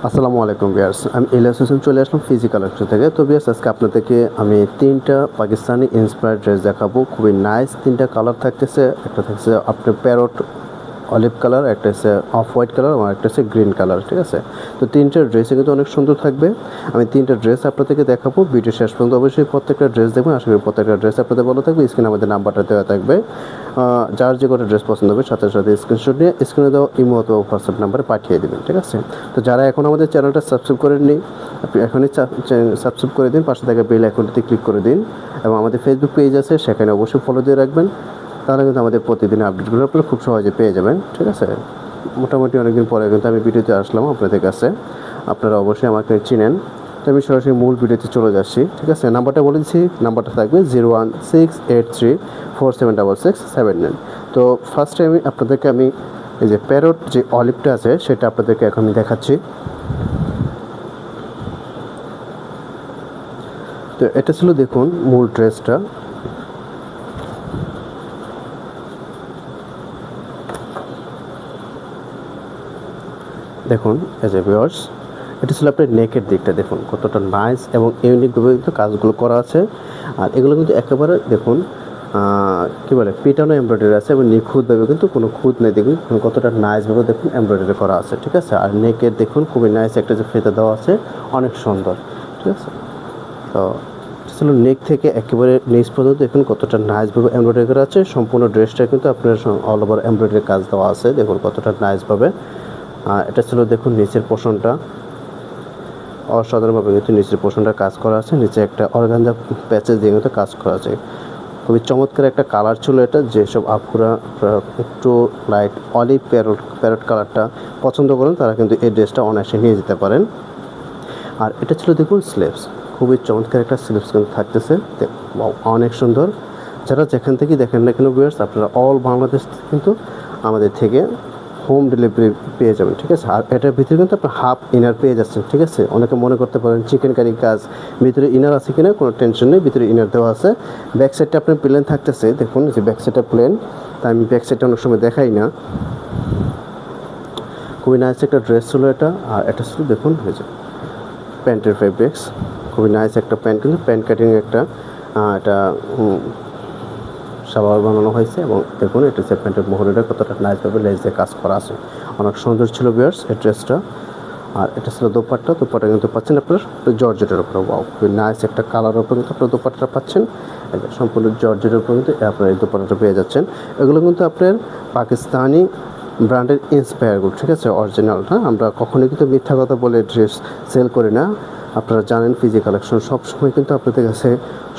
আসসালামু আলাইকুম ভিউয়ার্স, আমি ইলিয়াস হোসেন চলে আসলাম ফিজি কালেকশন থেকে। তো ভিউয়ার্স, আজকে আপনাদেরকে আমি 3টা পাকিস্তানি ইন্সপায়ার্ড ড্রেস দেখাবো। খুবই নাইস 3টা কালার থাকতেছে। একটা থাকছে আপনার প্যারট অলিভ কালার, একটা হচ্ছে অফ হোয়াইট কালার, আর একটা হচ্ছে গ্রিন কালার। ঠিক আছে, তো 3টা ড্রেসে কিন্তু অনেক সুন্দর থাকবে। আমি 3টা ড্রেস আপনাদেরকে দেখাবো। ভিডিও শেষ পর্যন্ত অবশ্যই প্রত্যেকটা ড্রেস দেখবেন। আশা করি প্রত্যেকটা ড্রেস আপনাদের ভালো থাকবে। স্ক্রিনে আমাদের নাম্বারটা দেওয়া থাকবে। যার যে কটা ড্রেস পছন্দ হবে সাথে সাথে স্ক্রিনশট নিয়ে স্ক্রিনে দেওয়া ইমো অথবা হোয়াটসঅ্যাপ নাম্বারে পাঠিয়ে দেবেন। ঠিক আছে, তো যারা এখন আমাদের চ্যানেলটা সাবস্ক্রাইব করেননি, আপনি এখনই সাবস্ক্রাইব করে দিন, পাশে থাকা বেল আইকনটিতে ক্লিক করে দিন, এবং আমাদের ফেসবুক পেজ আছে, সেখানে অবশ্যই ফলো দিয়ে রাখবেন। তাহলে কিন্তু আমাদের প্রতিদিনের আপডেটগুলো আপনারা খুব সহজে পেয়ে যাবেন। ঠিক আছে, মোটামুটি অনেকদিন পরে কিন্তু আমি ভিডিওতে আসলাম আপনাদের কাছে। আপনারা অবশ্যই আমাকে চিনেন। তো আমি সরাসরি মূল ভিডিওতে চলে যাচ্ছি। ঠিক আছে, নাম্বারটা বলে দিচ্ছি। নাম্বারটা থাকবে 01683476679। তো ফার্স্টে আপনাদেরকে এই যে প্যারট যে অলিভটা আছে সেটা আপনাদেরকে এখন আমি দেখাচ্ছি। তো এটা ছিল, দেখুন, মূল ড্রেসটা। দেখুন এজ এ ভিউয়ার্স, এটা ছিল আপনার নেকের দিকটা। দেখুন কতটা নাইস এবং ইউনিকভাবে কিন্তু কাজগুলো করা আছে। আর এগুলো কিন্তু একেবারে দেখুন কী বলে পিটানো এমব্রয়ডারি আছে, এবং নিখুঁতভাবে কিন্তু কোনো খুঁত নেই। দেখুন কতটা নাইসভাবে দেখুন এমব্রয়ডারি করা আছে। ঠিক আছে, আর নেকের দেখুন খুবই নাইস একটা যে ফিতা দেওয়া আছে, অনেক সুন্দর। ঠিক আছে, তো ছিল নেক থেকে একেবারে নিচ পর্যন্ত দেখুন কতটা নাইসভাবে এমব্রয়ডারি করা আছে। সম্পূর্ণ ড্রেসটা কিন্তু আপনার অল ওভার এমব্রয়ডারি কাজ দেওয়া আছে। দেখুন কতটা নাইসভাবে। এটা ছিল দেখুন নিচের পোর্শনটা, অসাধারণভাবে কিন্তু নিচের পোর্শনটা কাজ করা আছে। নিচে একটা অর্গানজা প্যাচেস দিয়ে কিন্তু কাজ করা আছে। খুবই চমৎকার একটা কালার ছিল এটা। যেসব আপুরা একটু লাইট অলিভ প্যারট কালারটা পছন্দ করেন তারা কিন্তু এই ড্রেসটা অনায়াসে নিয়ে যেতে পারেন। আর এটা ছিল দেখুন স্লিভস, খুবই চমৎকার একটা স্লিভস কিন্তু থাকতেছে, অনেক সুন্দর। যারা যেখান থেকে দেখেন না কেন ভিউয়ার্স, আপনারা অল বাংলাদেশ কিন্তু আমাদের থেকে হোম ডেলিভারি পেয়ে যাবেন। ঠিক আছে, আর এটার ভিতরে কিন্তু আপনার হাফ ইনার পেয়ে যাচ্ছেন। ঠিক আছে, অনেকে মনে করতে পারেন চিকেন কারি কাজ, ভিতরে ইনার আছে কিনা, কোনো টেনশন নেই, ভিতরে ইনার দেওয়া আছে। ব্যাক সাইডটা আপনার প্লেন থাকতেছে। দেখুন যে ব্যাক সাইডটা প্লেন, তাই আমি ব্যাক সাইডটা অনেক সময় দেখাই না। খুবই নাইস একটা ড্রেস ছিল এটা। আর এটা ছিল দেখুন হয়েছে প্যান্টের ফেব্রিক্স, খুবই নাইস একটা প্যান্ট, কিন্তু প্যান্ট কাটিং একটা এটা সালোয়ার বানানো হয়েছে। এবং দেখুন এটা হচ্ছে প্যান্টের মোহরিটা কতটা নাইসভাবে লেস দিয়ে কাজ করা আছে, অনেক সুন্দর ছিল ভিউয়ার্স এই ড্রেসটা। আর এটা ছিল দোপাট্টা কিন্তু পাচ্ছেন আপনার জর্জেটের উপরে। ওয়াও, খুবই নাইস একটা কালারের উপর কিন্তু আপনার দোপাট্টাটা পাচ্ছেন। সম্পূর্ণ জর্জেটের উপর কিন্তু আপনার এই দোপাট্টাটা পেয়ে যাচ্ছেন। এগুলো কিন্তু আপনার পাকিস্তানি ব্র্যান্ডের ইন্সপায়ারগুলো। ঠিক আছে, অরিজিনাল। হ্যাঁ, আমরা কখনোই কিন্তু মিথ্যা কথা বলে ড্রেস সেল করি না। আপনারা জানেন ফিজি কালেকশন সবসময় কিন্তু আপনাদের কাছে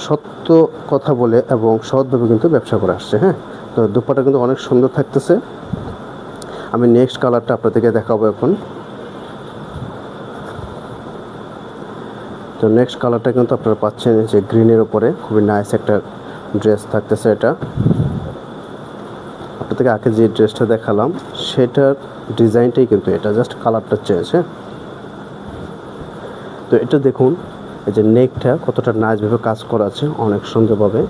সত্য কথা বলে এবং সৎভাবে কিন্তু ব্যবসা করে আসছে। হ্যাঁ, তো দোপাট্টা কিন্তু অনেক সুন্দর থাকতেছে। আমি নেক্সট কালারটা আপনাদেরকে দেখাবো এখন। তো নেক্সট কালারটা কিন্তু আপনারা পাচ্ছেন যে গ্রিনের উপরে, খুবই নাইস একটা ড্রেস থাকতেছে এটা। আপনাদেরকে আগে যে ড্রেসটা দেখালাম সেটার ডিজাইনটাই কিন্তু এটা, জাস্ট কালারটা চেঞ্জ। হ্যাঁ, তো এটা দেখুন এই যে নেকটা কতটা নাইসভাবে কাজ করা আছে, অনেক সুন্দরভাবে।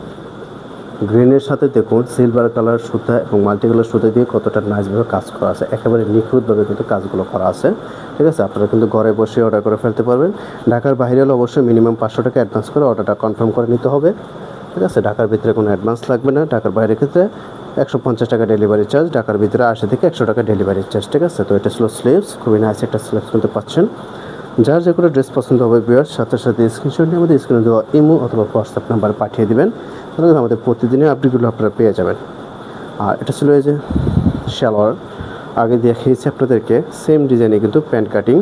গ্রিনের সাথে দেখুন সিলভার কালার সুতা এবং মাল্টি কালার সুতা দিয়ে কতটা নাইসভাবে কাজ করা আছে, একেবারে নিখুঁতভাবে কিন্তু কাজগুলো করা আছে। ঠিক আছে, আপনারা কিন্তু ঘরে বসে অর্ডার করে ফেলতে পারবেন। ঢাকার বাইরে হলে অবশ্যই মিনিমাম 500 টাকা অ্যাডভান্স করে অর্ডারটা কনফার্ম করে নিতে হবে। ঠিক আছে, ঢাকার ভিতরে কোনো অ্যাডভান্স লাগবে না। ঢাকার বাইরের ক্ষেত্রে 150 টাকা ডেলিভারি চার্জ, ঢাকার ভিতরে 80 থেকে 100 টাকা ডেলিভারি চার্জ। ঠিক আছে, তো এটা ছিল স্লিভস, খুবই নাইস একটা স্লিভস কিন্তু পাচ্ছেন। যার যে কোনো ড্রেস পছন্দ হবে ভিউয়ার্স, সাথে সাথে স্ক্রিনশট নিয়ে আমাদের স্ক্রিনে দেওয়া ইমো অথবা হোয়াটসঅ্যাপ নাম্বার পাঠিয়ে দিবেন। তাহলে আমাদের প্রতিদিনের আপডেটগুলো আপনারা পেয়ে যাবেন। আর এটা ছিল এই যে সালোয়ার, আগে দেখিয়েছি আপনাদেরকে সেম ডিজাইনে কিন্তু প্যান্ট কাটিং।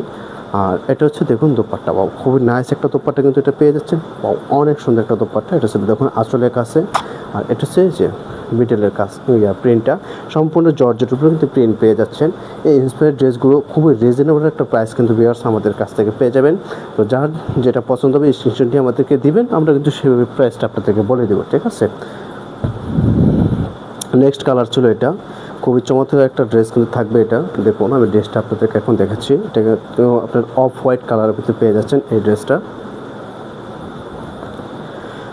আর এটা হচ্ছে দেখুন দোপাট্টা। বাও, খুবই নাইস একটা দোপাট্টা কিন্তু এটা পেয়ে যাচ্ছেন। বাও, অনেক সুন্দর একটা দোপাট্টা। এটা হচ্ছে দেখুন আঁচলের কাছে। আর এটা হচ্ছে যে মিডলের কাজ, প্রিন্টটা সম্পূর্ণ জর্জেটের উপরে কিন্তু প্রিন্ট পেয়ে যাচ্ছেন। এই ইন্সপায়ার ড্রেসগুলো খুবই রিজনেবল একটা প্রাইস কিন্তু ভিউয়ার্স আমাদের কাছ থেকে পেয়ে যাবেন। তো যার যেটা পছন্দ হবে স্ক্রিনশটটি আমাদেরকে দিবেন, আমরা কিন্তু সেভাবে প্রাইসটা আপনাদেরকে বলে দেবো। ঠিক আছে, নেক্সট কালার ছিল এটা, খুবই চমৎকার একটা ড্রেস কিন্তু থাকবে এটা। দেখুন আমি ড্রেসটা আপনাদেরকে এখন দেখাচ্ছি। এটাকে আপনার অফ হোয়াইট কালারের ভিতরে পেয়ে যাচ্ছেন এই ড্রেসটা।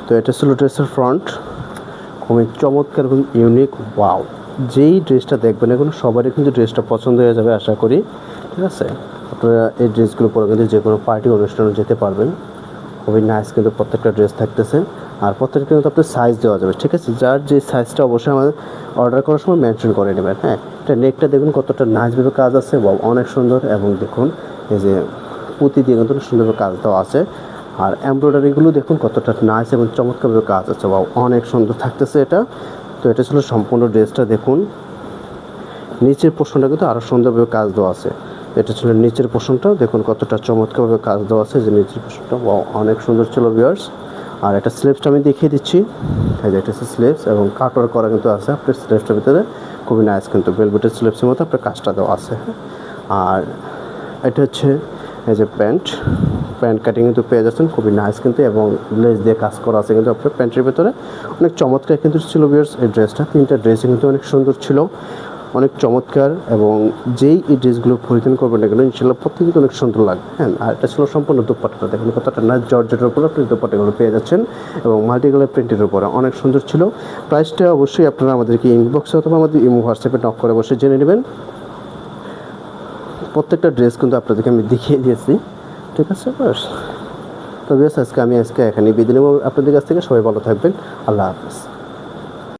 তো এটা ছিল ড্রেসের ফ্রন্ট, খুবই চমৎকার এবং ইউনিক। ওয়াও, যেই ড্রেসটা দেখবেন এখন সবারই কিন্তু ড্রেসটা পছন্দ হয়ে যাবে আশা করি। ঠিক আছে, আপনারা এই ড্রেসগুলো পরে কিন্তু যে কোনো পার্টি অনুষ্ঠানে যেতে পারবেন। খুবই নাইস কিন্তু প্রত্যেকটা ড্রেস থাকতেছে। আর প্রত্যেকটা কিন্তু আপনার সাইজ দেওয়া যাবে, ঠিক আছে? যার যে সাইজটা অবশ্যই আমাদের অর্ডার করার সময় মেনশন করে নেবেন, হ্যাঁ। এটা নেকটা দেখুন কতটা নাইসভাবে কাজ আছে, বা অনেক সুন্দর। এবং দেখুন এই যে পুঁতি দিয়ে কিন্তু সুন্দরভাবে কাজ দেওয়া আছে। আর এমব্রয়ডারিগুলো দেখুন কতটা নাইস এবং চমৎকারভাবে কাজ আছে, বা অনেক সুন্দর থাকতেছে এটা। তো এটা ছিল সম্পূর্ণ ড্রেসটা। দেখুন নিচের পোর্শনটা কিন্তু আরও সুন্দরভাবে কাজ দেওয়া আছে। এটা ছিল নিচের পোর্শনটাও দেখুন কতটা চমৎকারভাবে কাজ দেওয়া আছে, যে নিচের পোর্শনটা অনেক সুন্দর ছিল ভিউয়ার্স। আর এটা স্লিভসটা আমি দেখিয়ে দিচ্ছি। এই যে এটা হচ্ছে স্লিভস, এবং কাটওয়ার্ক করা কিন্তু আছে আপনার স্লিভসটার ভিতরে। খুবই নাইস কিন্তু ভেলভেটের স্লিভসের মতো আপনার কাজটা দেওয়া আছে। আর এটা হচ্ছে এই যে প্যান্ট কাটিং কিন্তু পেয়ে যাচ্ছেন, খুবই নাইস কিন্তু, এবং লেস দিয়ে কাজ করা আছে কিন্তু আপনার প্যান্টের ভিতরে। অনেক চমৎকার কিন্তু ছিল ভিউয়ার্স এই ড্রেসটা। তিনটা ড্রেসই কিন্তু অনেক সুন্দর ছিল, অনেক চমৎকার। এবং যেই এই ড্রেসগুলো পরিধান করবেন না কেন ইনশাল্লাহ প্রত্যেকে কিন্তু অনেক সুন্দর লাগবে, হ্যাঁ। আর এটা ছিল সম্পূর্ণ দুপাট্টা, দেখুন কতটা নাইস জর্জেটের উপর আপনি দুপাট্টাগুলো পেয়ে যাচ্ছেন, এবং মাল্টি কালার প্রিন্টের উপরে অনেক সুন্দর ছিল। প্রাইসটা অবশ্যই আপনারা আমাদেরকে ইনবক্সে অথবা আমাদের ইমো হোয়াটসঅ্যাপে নক করে অবশ্যই জেনে নেবেন। প্রত্যেকটা ড্রেস কিন্তু আপনাদেরকে আমি দেখিয়ে দিয়েছি, ঠিক আছে বাস। তো বেশ আজকে এখানে বিদায় নেব আপনাদের কাছ থেকে। সবাই ভালো থাকবেন, আল্লাহ হাফেজ।